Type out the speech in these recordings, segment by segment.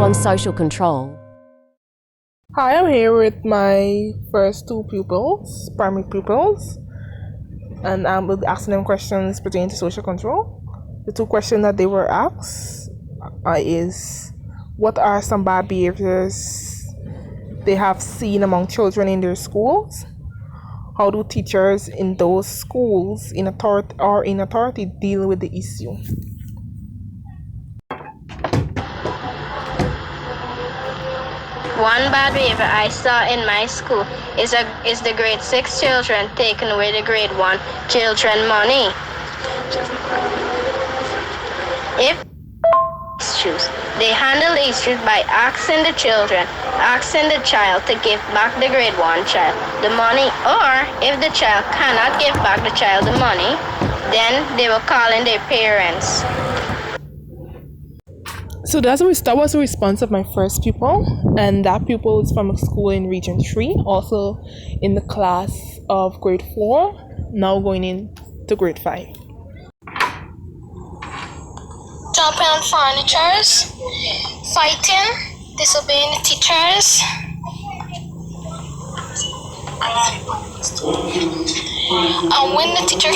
on social control. Hi, I'm here with my first two pupils, primary pupils, and I will be asking them questions pertaining to social control. The two questions that they were asked is, what are some bad behaviors they have seen among children in their schools? How do teachers in those schools in authority deal with the issue? One bad behavior I saw in my school is the grade 6 children taking away the grade 1 children money. If issues, they handle the issues by asking the child to give back the grade 1 child the money, or if the child cannot give back the child the money, then they will call in their parents. So that was the response of my first pupil, and that pupil is from a school in Region 3, also in the class of grade 4, now going into grade 5. Jumping on furnitures, fighting, disobeying the teachers, and when the teacher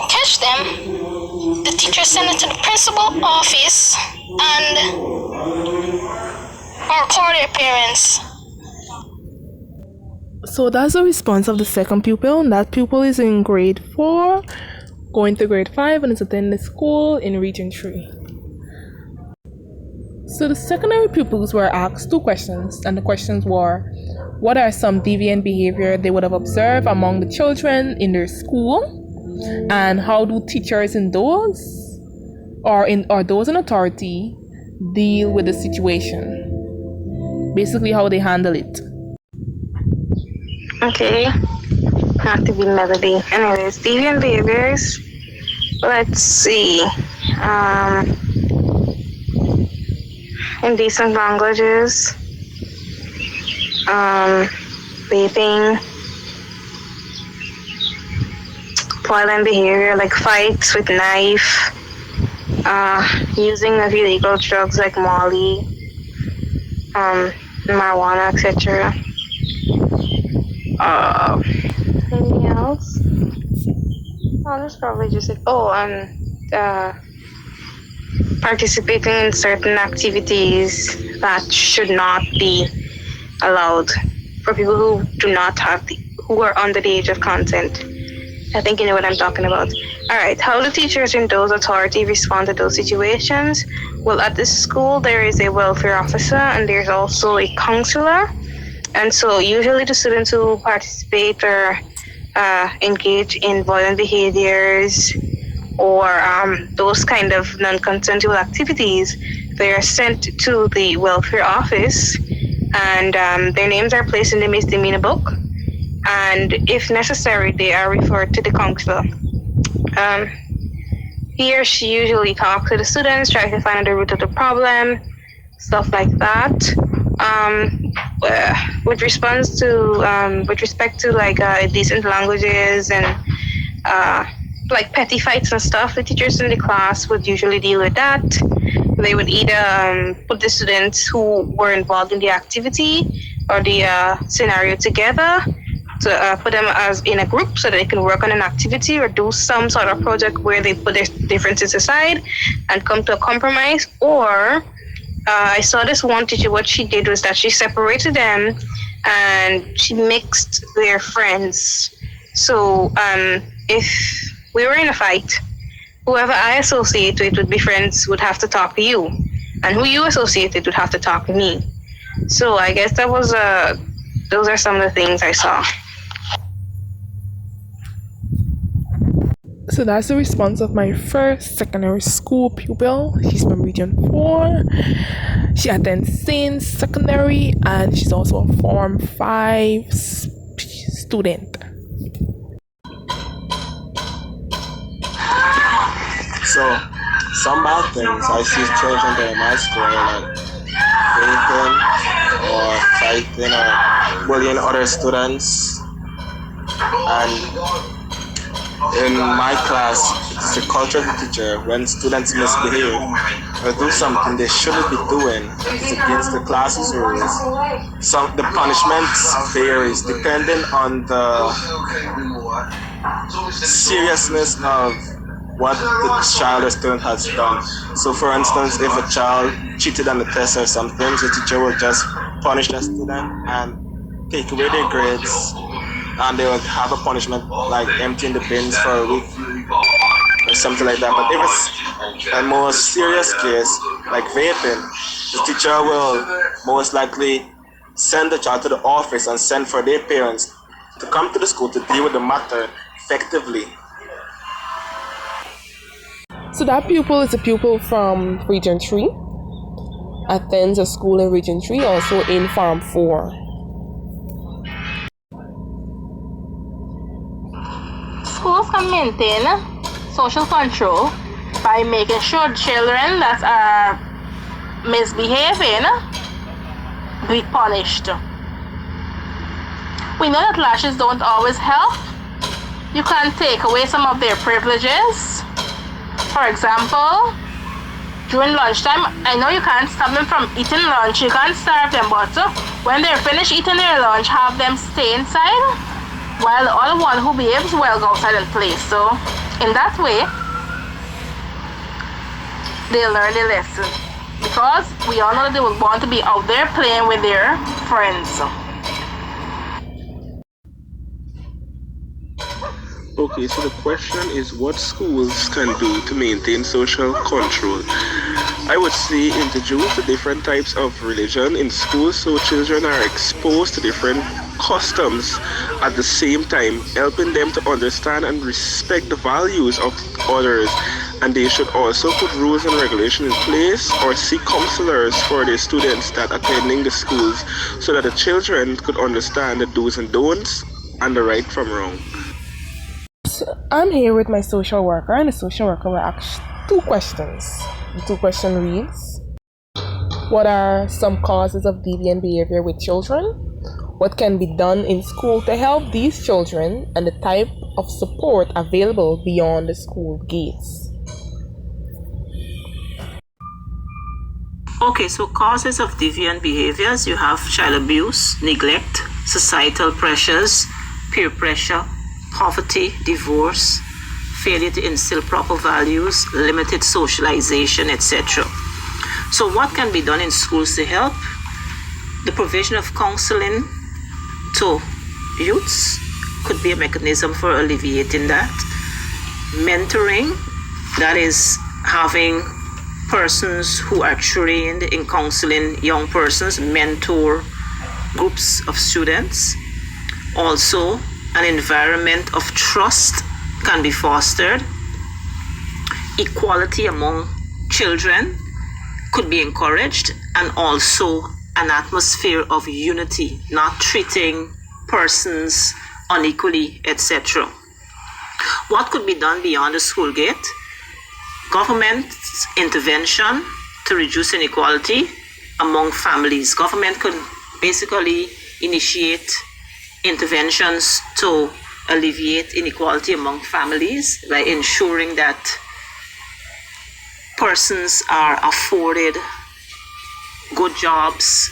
catch them, the teacher send it to the principal office and or call their parents. So that's the response of the second pupil, and that pupil is in grade 4, going to grade 5, and is attending school in Region 3. So the secondary pupils were asked two questions, and the questions were, what are some deviant behavior they would have observed among the children in their school, and how do teachers in those or those in authority deal with the situation? Basically, how they handle it. Okay, not to be melody. Anyways, deviant behaviors. Let's see. Indecent languages. Vaping. Violent behavior like fights with knife. Using of illegal drugs like Molly, marijuana, etc. Anything else? Oh, that's probably just it. Participating in certain activities that should not be allowed for people who are under the age of consent. I think you know what I'm talking about. All right, how do teachers in those authority respond to those situations? Well, at this school, there is a welfare officer and there's also a counselor. And so usually the students who participate or engage in violent behaviors or those kind of non-consensual activities, they are sent to the welfare office and their names are placed in the misdemeanor book. And if necessary, they are referred to the counselor. He or she usually talks to the students, tries to find the root of the problem, stuff like that. With respect to like decent languages and like petty fights and stuff, the teachers in the class would usually deal with that. They would either put the students who were involved in the activity or the scenario together, to put them as in a group so that they can work on an activity or do some sort of project where they put their differences aside and come to a compromise. Or I saw this one teacher, what she did was that she separated them and she mixed their friends. So if we were in a fight, whoever I associated with be friends would have to talk to you, and who you associated would have to talk to me. So I guess that was those are some of the things I saw. So that's the response of my first secondary school pupil. She's from Region 4. She attends Saint Secondary and she's also a Form 5 student. So, some bad things I see children doing in my school, like vaping or fighting or bullying other students. And In my class, it's the culture of the teacher. When students misbehave or do something they shouldn't be doing, it's against the class's rules. Some the punishments varies depending on the seriousness of what the child or student has done. So, for instance, if a child cheated on the test or something, the teacher will just punish the student and take away their grades, and they will have a punishment like emptying the bins for a week or something like that. But if it's a more serious case, like vaping, the teacher will most likely send the child to the office and send for their parents to come to the school to deal with the matter effectively. So that pupil is a pupil from Region 3, attends a school in Region 3, also in Farm 4. Schools can maintain social control by making sure children that are misbehaving be punished. We know that lashes don't always help. You can take away some of their privileges. For example, during lunchtime, I know you can't stop them from eating lunch, you can't starve them, but when they're finished eating their lunch, have them stay inside, while the other one who behaves well go outside and play. So, in that way, they learn the lesson. Because we all know that they will want to be out there playing with their friends. Okay, so the question is what schools can do to maintain social control. I would say introduce the different types of religion in schools so children are exposed to different customs at the same time, helping them to understand and respect the values of others. And they should also put rules and regulations in place or seek counselors for their students that attending the schools so that the children could understand the do's and don'ts and the right from wrong. I'm here with my social worker, and the social worker will ask two questions. The two question reads: what are some causes of deviant behavior with children? What can be done in school to help these children, and the type of support available beyond the school gates? Okay, so causes of deviant behaviors, you have child abuse, neglect, societal pressures, peer pressure, poverty, divorce, failure to instill proper values, limited socialization, etc. So what can be done in schools to help? The provision of counseling to youths could be a mechanism for alleviating that. Mentoring, that is having persons who are trained in counseling young persons, mentor groups of students. Also, an environment of trust can be fostered. Equality among children could be encouraged, and also an atmosphere of unity, not treating persons unequally, etc. What could be done beyond the school gate? Government's intervention to reduce inequality among families. Government could basically initiate interventions to alleviate inequality among families by ensuring that persons are afforded good jobs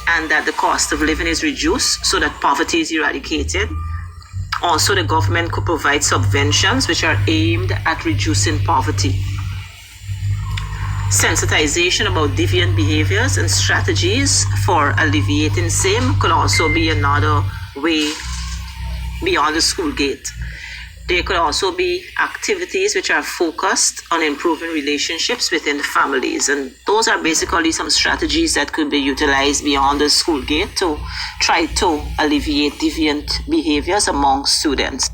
and that the cost of living is reduced so that poverty is eradicated. Also, the government could provide subventions which are aimed at reducing poverty. Sensitization about deviant behaviors and strategies for alleviating same could also be another way beyond the school gate. There could also be activities which are focused on improving relationships within families, and those are basically some strategies that could be utilized beyond the school gate to try to alleviate deviant behaviors among students.